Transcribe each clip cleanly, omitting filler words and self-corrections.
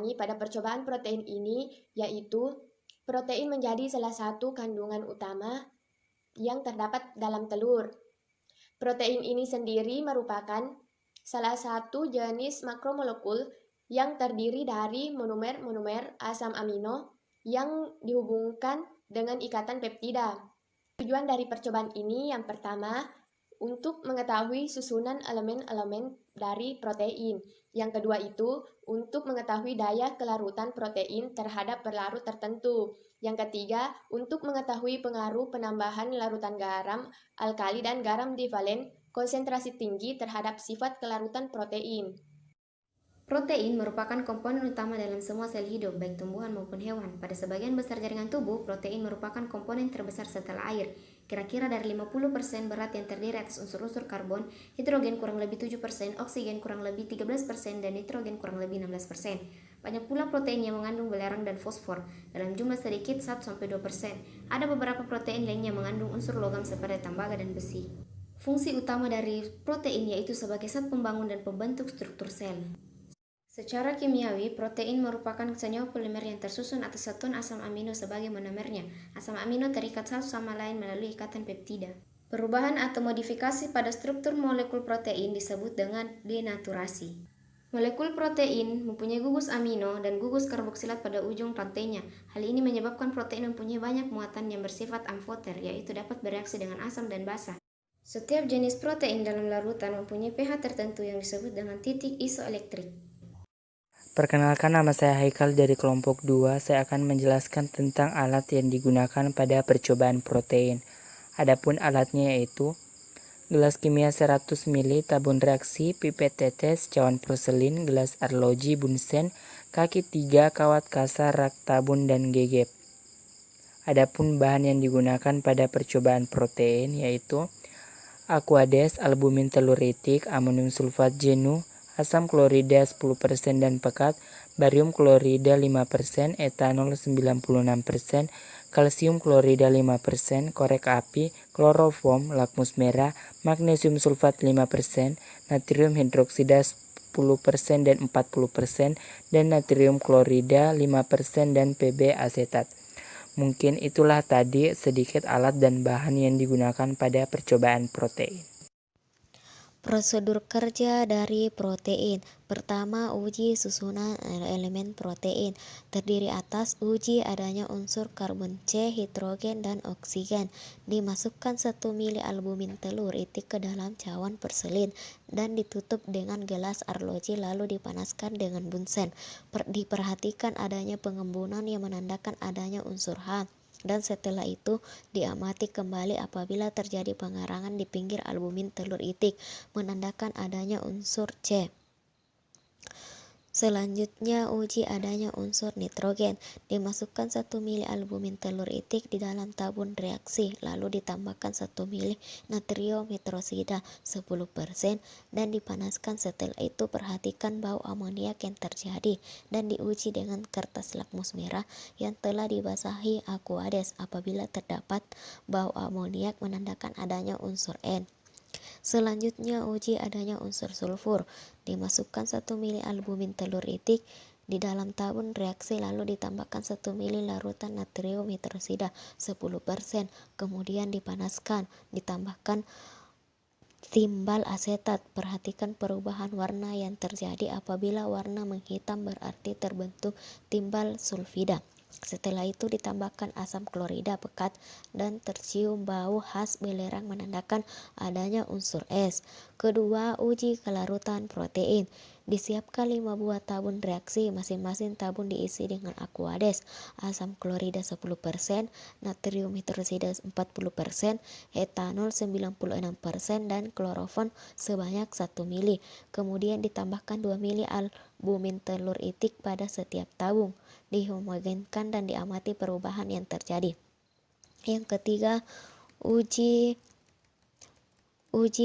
ulangi pada percobaan protein ini, yaitu protein menjadi salah satu kandungan utama yang terdapat dalam telur. Protein ini sendiri merupakan salah satu jenis makromolekul yang terdiri dari monomer-monomer asam amino yang dihubungkan dengan ikatan peptida. Tujuan dari percobaan ini yang pertama, untuk mengetahui susunan elemen-elemen dari protein. Yang kedua itu, untuk mengetahui daya kelarutan protein terhadap berlarut tertentu. Yang ketiga, untuk mengetahui pengaruh penambahan larutan garam, alkali, dan garam divalen konsentrasi tinggi terhadap sifat kelarutan protein. Protein merupakan komponen utama dalam semua sel hidup, baik tumbuhan maupun hewan. Pada sebagian besar jaringan tubuh, protein merupakan komponen terbesar setelah air. Kira-kira dari 50% berat yang terdiri atas unsur-unsur karbon, hidrogen kurang lebih 7%, oksigen kurang lebih 13%, dan nitrogen kurang lebih 16%. Banyak pula protein yang mengandung belerang dan fosfor, dalam jumlah sedikit 1-2%. Ada beberapa protein lain yang mengandung unsur logam seperti tembaga dan besi. Fungsi utama dari protein yaitu sebagai zat pembangun dan pembentuk struktur sel. Secara kimiawi, protein merupakan senyawa polimer yang tersusun atas satuan asam amino sebagai monomernya. Asam amino terikat satu sama lain melalui ikatan peptida. Perubahan atau modifikasi pada struktur molekul protein disebut dengan denaturasi. Molekul protein mempunyai gugus amino dan gugus karboksilat pada ujung rantainya. Hal ini menyebabkan protein mempunyai banyak muatan yang bersifat amfoter, yaitu dapat bereaksi dengan asam dan basa. Setiap jenis protein dalam larutan mempunyai pH tertentu yang disebut dengan titik isoelektrik. Perkenalkan, nama saya Haikal dari kelompok 2. Saya akan menjelaskan tentang alat yang digunakan pada percobaan protein. Adapun alatnya yaitu gelas kimia 100 ml, tabung reaksi, pipet tetes, cawan porselin, gelas arloji, bunsen, kaki 3, kawat kasar, rak tabung, dan gegep. Adapun bahan yang digunakan pada percobaan protein yaitu Aquades, albumin telur itik, amonium sulfat jenuh, asam klorida 10% dan pekat, barium klorida 5%, etanol 96%, kalsium klorida 5%, korek api, kloroform, lakmus merah, magnesium sulfat 5%, natrium hidroksida 10% dan 40%, dan natrium klorida 5% dan Pb asetat. Mungkin itulah tadi sedikit alat dan bahan yang digunakan pada percobaan protein. Prosedur kerja dari protein. Pertama, uji susunan elemen protein. Terdiri atas uji adanya unsur karbon C, hidrogen, dan oksigen. Dimasukkan 1 mili albumin telur itik ke dalam cawan porselin dan ditutup dengan gelas arloji lalu dipanaskan dengan bunsen. Diperhatikan adanya pengembunan yang menandakan adanya unsur H. Dan setelah itu diamati kembali apabila terjadi pengarangan di pinggir albumin telur itik, menandakan adanya unsur C. Selanjutnya, uji adanya unsur nitrogen. Dimasukkan 1 mili albumin telur itik di dalam tabung reaksi, lalu ditambahkan 1 mili natrium hidroksida 10% dan dipanaskan. Setelah itu perhatikan bau amoniak yang terjadi dan diuji dengan kertas lakmus merah yang telah dibasahi Aquades. Apabila terdapat bau amoniak menandakan adanya unsur N. Selanjutnya, uji adanya unsur sulfur. Dimasukkan 1 mili albumin telur itik di dalam tabung reaksi lalu ditambahkan 1 mili larutan natrium hidroksida 10%, kemudian dipanaskan, ditambahkan timbal asetat. Perhatikan perubahan warna yang terjadi. Apabila warna menghitam berarti terbentuk timbal sulfida. Setelah itu ditambahkan asam klorida pekat dan tercium bau khas belerang menandakan adanya unsur S. Kedua, uji kelarutan protein. Disiapkan 5 buah tabung reaksi, masing-masing tabung diisi dengan Aquades, asam klorida 10%, natrium hidroksida 40%, etanol 96%, dan kloroform sebanyak 1 mili. Kemudian ditambahkan 2 mili albumin telur itik pada setiap tabung. Dihomogenkan dan diamati perubahan yang terjadi. Yang ketiga, uji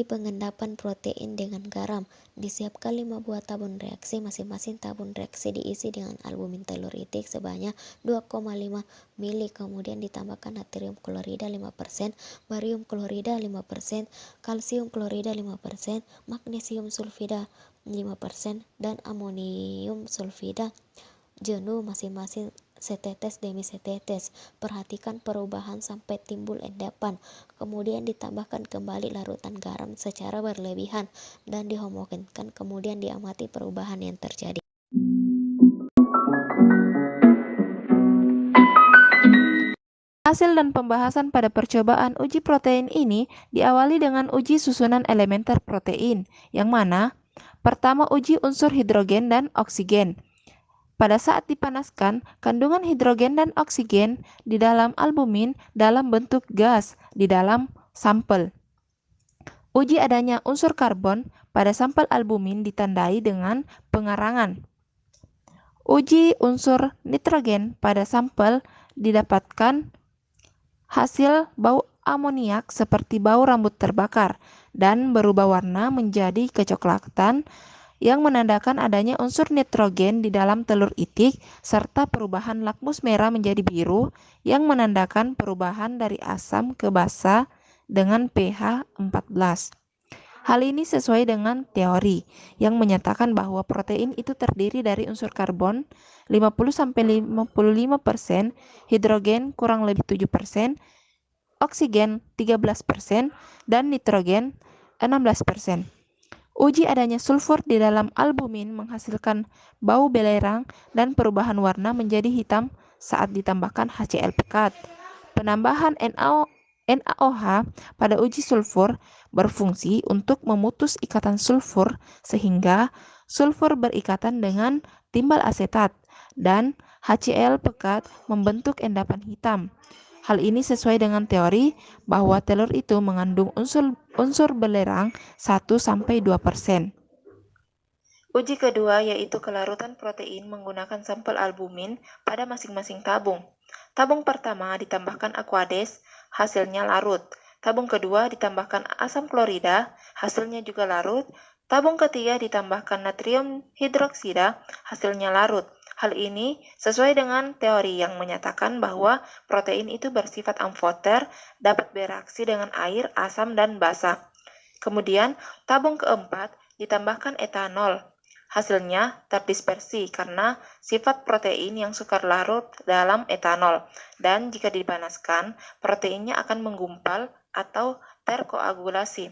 pengendapan protein dengan garam. Disiapkan 5 buah tabung reaksi, masing-masing tabung reaksi diisi dengan albumin telur itik sebanyak 2,5 mili. Kemudian ditambahkan natrium klorida 5%, barium klorida 5%, kalsium klorida 5%, magnesium sulfida 5%, dan amonium sulfida jenuh masing-masing setetes demi setetes. Perhatikan perubahan sampai timbul endapan. Kemudian ditambahkan kembali larutan garam secara berlebihan dan dihomogenkan. Kemudian diamati perubahan yang terjadi. Hasil dan pembahasan pada percobaan uji protein ini diawali dengan uji susunan elementer protein, yang mana pertama uji unsur hidrogen dan oksigen. Pada saat dipanaskan, kandungan hidrogen dan oksigen di dalam albumin dalam bentuk gas di dalam sampel. Uji adanya unsur karbon pada sampel albumin ditandai dengan pengarangan. Uji unsur nitrogen pada sampel didapatkan hasil bau amoniak seperti bau rambut terbakar dan berubah warna menjadi kecoklatan yang menandakan adanya unsur nitrogen di dalam telur itik serta perubahan lakmus merah menjadi biru yang menandakan perubahan dari asam ke basa dengan pH 14. Hal ini sesuai dengan teori yang menyatakan bahwa protein itu terdiri dari unsur karbon 50-55%, hidrogen kurang lebih 7%, oksigen 13%, dan nitrogen 16%. Uji adanya sulfur di dalam albumin menghasilkan bau belerang dan perubahan warna menjadi hitam saat ditambahkan HCl pekat. Penambahan NaOH pada uji sulfur berfungsi untuk memutus ikatan sulfur sehingga sulfur berikatan dengan timbal asetat dan HCl pekat membentuk endapan hitam. Hal ini sesuai dengan teori bahwa telur itu mengandung unsur belerang 1-2%. Uji kedua yaitu kelarutan protein menggunakan sampel albumin pada masing-masing tabung. Tabung pertama ditambahkan aquades, hasilnya larut. Tabung kedua ditambahkan asam klorida, hasilnya juga larut. Tabung ketiga ditambahkan natrium hidroksida, hasilnya larut. Hal ini sesuai dengan teori yang menyatakan bahwa protein itu bersifat amfoter, dapat bereaksi dengan air, asam, dan basa. Kemudian, tabung keempat ditambahkan etanol. Hasilnya terdispersi karena sifat protein yang sukar larut dalam etanol, dan jika dipanaskan, proteinnya akan menggumpal atau terkoagulasi.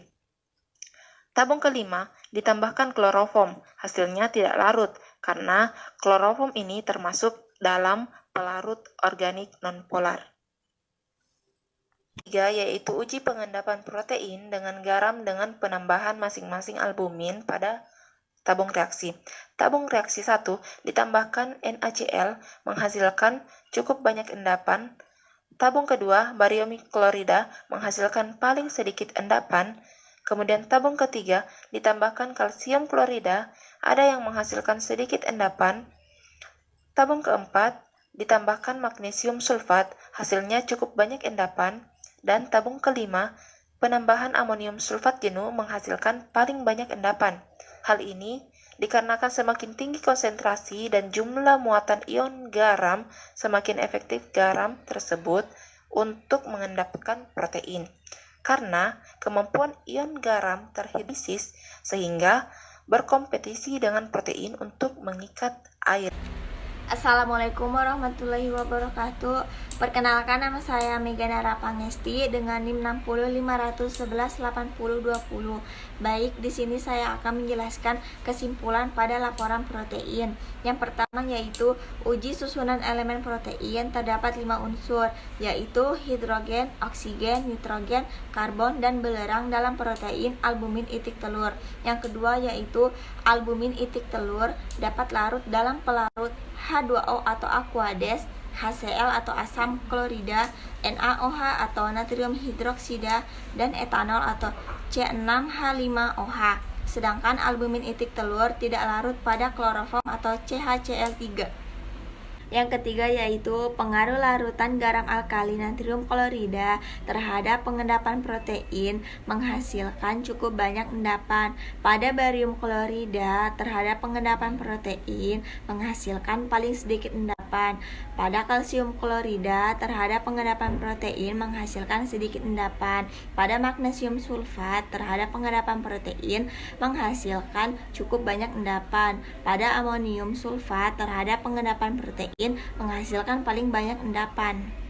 Tabung kelima ditambahkan kloroform, hasilnya tidak larut karena kloroform ini termasuk dalam pelarut organik nonpolar. Tiga yaitu uji pengendapan protein dengan garam dengan penambahan masing-masing albumin pada tabung reaksi. Tabung reaksi 1 ditambahkan NaCl menghasilkan cukup banyak endapan. Tabung kedua, barium klorida menghasilkan paling sedikit endapan. Kemudian tabung ketiga ditambahkan kalsium klorida, ada yang menghasilkan sedikit endapan. Tabung keempat ditambahkan magnesium sulfat, hasilnya cukup banyak endapan. Dan tabung kelima, penambahan amonium sulfat jenuh menghasilkan paling banyak endapan. Hal ini dikarenakan semakin tinggi konsentrasi dan jumlah muatan ion garam, semakin efektif garam tersebut untuk mengendapkan protein. Karena kemampuan ion garam terhipnosis sehingga berkompetisi dengan protein untuk mengikat air. Assalamualaikum warahmatullahi wabarakatuh. Perkenalkan, nama saya Meganara Pangesti dengan NIM 605118020. Baik, di sini saya akan menjelaskan kesimpulan pada laporan protein. Yang pertama yaitu uji susunan elemen protein terdapat 5 unsur, yaitu hidrogen, oksigen, nitrogen, karbon, dan belerang dalam protein albumin itik telur. Yang kedua yaitu albumin itik telur dapat larut dalam pelarut H2O atau aquades, HCl atau asam klorida, NaOH atau natrium hidroksida, dan etanol atau C6H5OH. Sedangkan albumin itik telur tidak larut pada kloroform atau CHCl3. Yang ketiga yaitu pengaruh larutan garam alkali natrium klorida terhadap pengendapan protein menghasilkan cukup banyak endapan. Pada barium klorida terhadap pengendapan protein menghasilkan paling sedikit endapan endapan. Pada kalsium klorida terhadap pengendapan protein menghasilkan sedikit endapan. Pada magnesium sulfat terhadap pengendapan protein menghasilkan cukup banyak endapan. Pada amonium sulfat terhadap pengendapan protein menghasilkan paling banyak endapan.